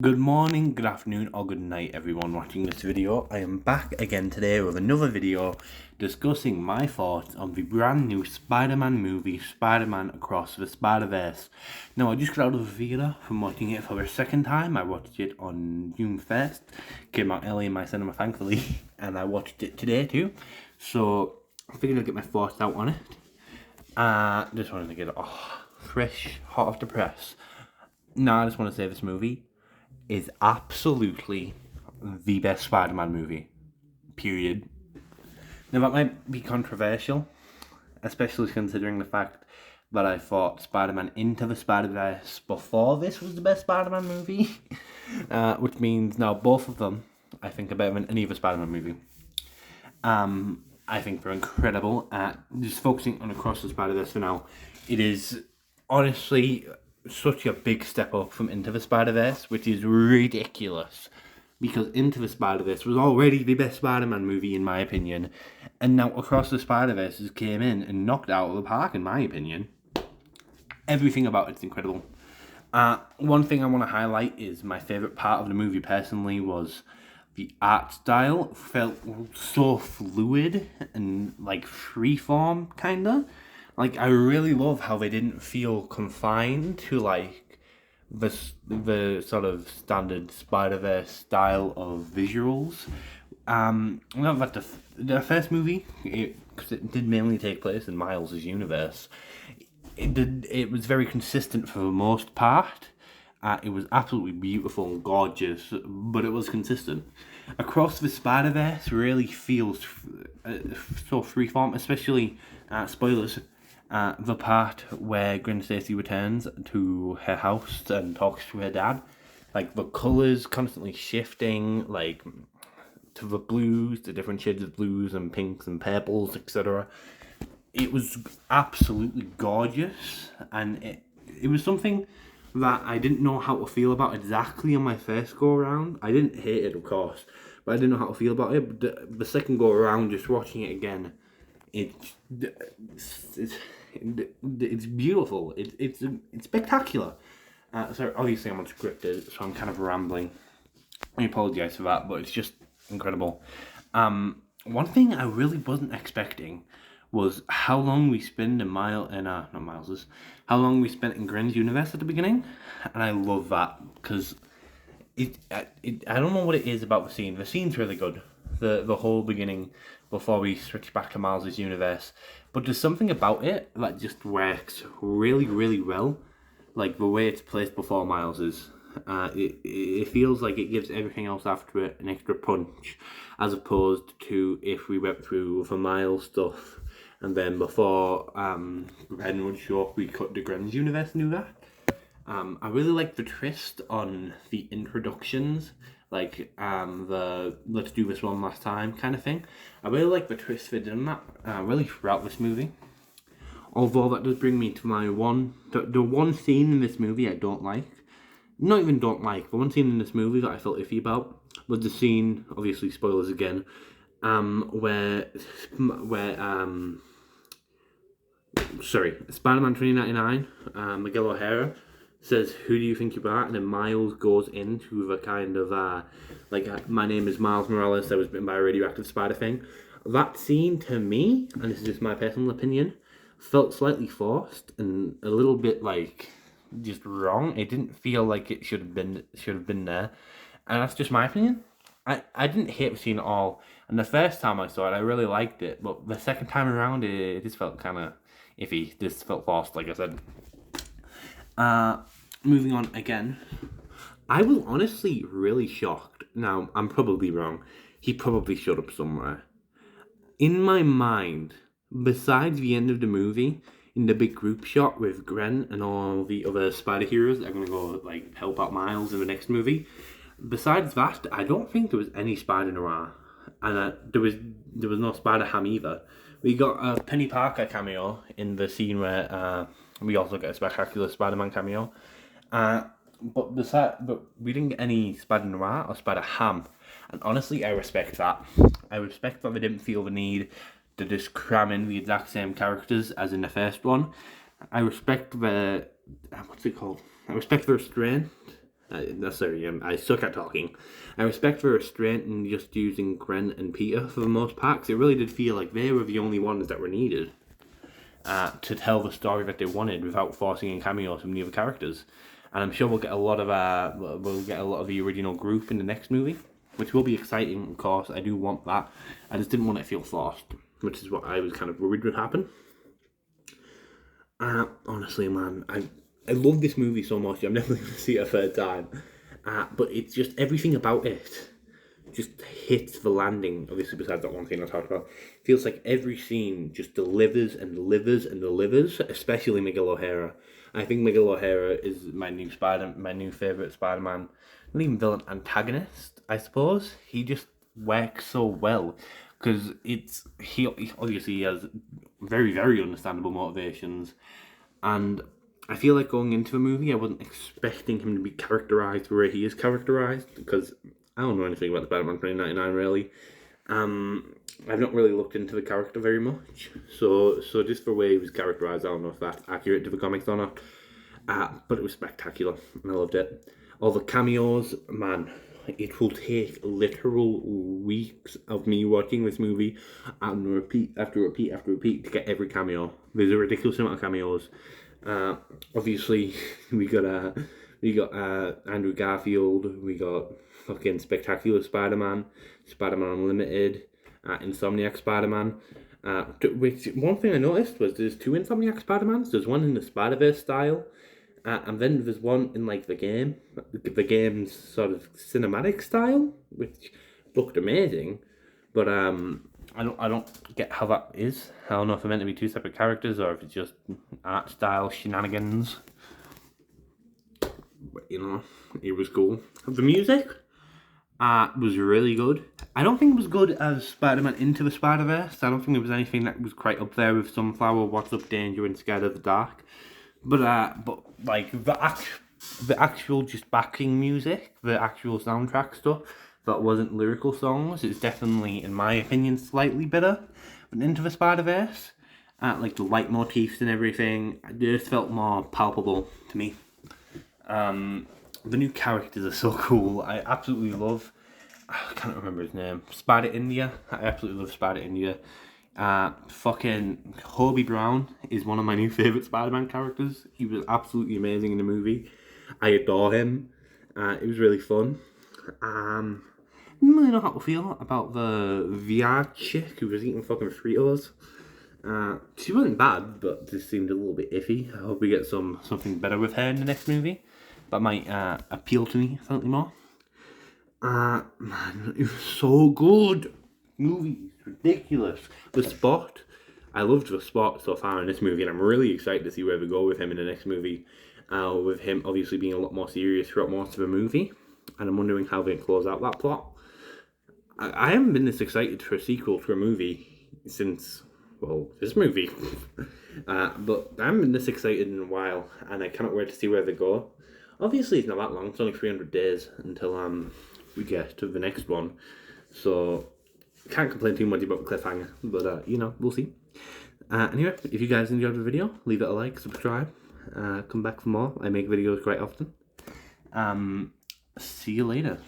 Good morning, good afternoon, or good night, everyone watching this video. I am back again today with another video discussing my thoughts on the brand new Spider-Man movie, Spider-Man Across the Spider-Verse. Now, I just got out of the theatre from watching it for the second time. I watched it on June 1st, came out early in my cinema, thankfully, and I watched it today too. So, I figured I'd get my thoughts out on it. Just wanted to get it fresh, hot off the press. Now, I just want to say this movie is absolutely the best Spider-Man movie, period. Now that might be controversial, especially considering the fact that I thought Spider-Man Into the Spider-Verse before this was the best Spider-Man movie, which means now both of them I think are better than any other Spider-Man movie. I think they're incredible. Just focusing on Across the Spider-Verse for now, it is honestly such a big step up from Into the Spider-Verse, which is ridiculous, because Into the Spider-Verse was already the best Spider-Man movie in my opinion, and now Across the Spider-Verse came in and knocked it out of the park in my opinion. Everything about it's incredible. One thing I want to highlight is my favourite part of the movie personally was the art style. Felt so fluid and like freeform kinda. Like, I really love how they didn't feel confined to, like, the sort of standard Spider-Verse style of visuals. Not that the first movie, because it did mainly take place in Miles' universe, it was very consistent for the most part. It was absolutely beautiful and gorgeous, but it was consistent. Across the Spider-Verse really feels so freeform, especially, spoilers, the part where Gwen Stacy returns to her house and talks to her dad. Like, the colours constantly shifting, like, to the blues, the different shades of blues and pinks and purples, etc. It was absolutely gorgeous, and it was something that I didn't know how to feel about exactly on my first go around. I didn't hate it, of course, but I didn't know how to feel about it. But the second go around, just watching it again, it's beautiful. It's spectacular. So obviously I'm unscripted, so I'm kind of rambling. I apologise for that, but it's just incredible. One thing I really wasn't expecting was how long we spend in not Miles's, how long we spent in Gwen's universe at the beginning, and I love that because I don't know what it is about the scene. The scene's really good. The whole beginning before we switch back to Miles' universe. But there's something about it that just works really, really well. Like the way it's placed before Miles's. It feels like it gives everything else after it an extra punch, as opposed to if we went through the Miles stuff and then before Gwen would show up, we cut to Gwen's universe and do that. I really like the twist on the introductions, like the let's do this one last time kind of thing. I really like the twist they did in that, really throughout this movie. Although that does bring me to my the one scene in this movie I don't like. Not even don't like, the one scene in this movie that I felt iffy about was the scene, obviously spoilers again, where Spider-Man 2099, Miguel O'Hara says, "Who do you think you are?" And then Miles goes into the kind of, my name is Miles Morales, I was bitten by a radioactive spider thing. That scene, to me, and this is just my personal opinion, felt slightly forced and a little bit, like, just wrong. It didn't feel like it should have been there. And that's just my opinion. I didn't hate the scene at all. And the first time I saw it, I really liked it. But the second time around, it just felt kind of iffy. Just felt forced, like I said. Moving on again. I was honestly really shocked. Now, I'm probably wrong. He probably showed up somewhere. In my mind, besides the end of the movie, in the big group shot with Gwen and all the other spider heroes that are going to go, like, help out Miles in the next movie, besides that, I don't think there was any Spider-Noir. And there was no Spider-Ham either. We got a Penny Parker cameo in the scene where we also get a spectacular Spider-Man cameo. But we didn't get any Spider-Noir or Spider-Ham. And honestly, I respect that. I respect that they didn't feel the need to just cram in the exact same characters as in the first one. I respect the... what's it called? I respect the restraint I suck at talking. I respect the restraint in just using Gwen and Peter for the most part, 'cause it really did feel like they were the only ones that were needed to tell the story that they wanted without forcing in cameos from the other characters. And I'm sure we'll get a lot of the original group in the next movie, which will be exciting. Of course, I do want that. I just didn't want it to feel forced, which is what I was kind of worried would happen. Honestly, man, I love this movie so much. I'm definitely going to see it a third time. But it's just everything about it just hits the landing. Obviously, besides that one thing I talked about, feels like every scene just delivers and delivers and delivers. Especially Miguel O'Hara. I think Miguel O'Hara is my new favorite Spider-Man. Not even villain, antagonist, I suppose. He just works so well because he obviously has very, very understandable motivations, and I feel like going into the movie, I wasn't expecting him to be characterized the way he is characterized, because I don't know anything about the Spider-Man 2099 really. I've not really looked into the character very much, so just the way he was characterized, I don't know if that's accurate to the comics or not. But it was spectacular, and I loved it. All the cameos, man, it will take literal weeks of me watching this movie and repeat after repeat after repeat to get every cameo. There's a ridiculous amount of cameos. Obviously, we got Andrew Garfield. We got fucking Spectacular Spider-Man, Spider-Man Unlimited, Insomniac Spider-Man. Which one thing I noticed was there's two Insomniac Spider-Mans. There's one in the Spider-Verse style, and then there's one in like the game's sort of cinematic style, which looked amazing. But I don't get how that is. I don't know if they're meant to be two separate characters or if it's just art style shenanigans. But you know, it was cool. The music was really good. I don't think it was good as Spider-Man Into the Spider-Verse. I don't think there was anything that was quite up there with Sunflower, What's Up Danger, and Scared of the Dark. But like the actual just backing music, the actual soundtrack stuff that wasn't lyrical songs, is definitely, in my opinion, slightly better than Into the Spider-Verse. Like the leitmotifs and everything, it just felt more palpable to me. The new characters are so cool. I absolutely love, I can't remember his name, Spider-India. I absolutely love Spider-India. Fucking Hobie Brown is one of my new favourite Spider-Man characters. He was absolutely amazing in the movie. I adore him. It was really fun. I didn't really know how to feel about the VR chick who was eating fucking Fritos. She wasn't bad, but just seemed a little bit iffy. I hope we get something better with her in the next movie. That might appeal to me slightly more. Man, it was so good. Movie is ridiculous. The Spot, I loved the Spot so far in this movie, and I'm really excited to see where we go with him in the next movie. With him obviously being a lot more serious throughout most of the movie, and I'm wondering how they close out that plot. I haven't been this excited for a sequel to a movie since, well, this movie. But I haven't been this excited in a while, and I cannot wait to see where they go. Obviously, it's not that long. It's only 300 days until we get to the next one. So, can't complain too much about cliffhanger. But, you know, we'll see. Anyway, if you guys enjoyed the video, leave it a like, subscribe. Come back for more. I make videos quite often. See you later.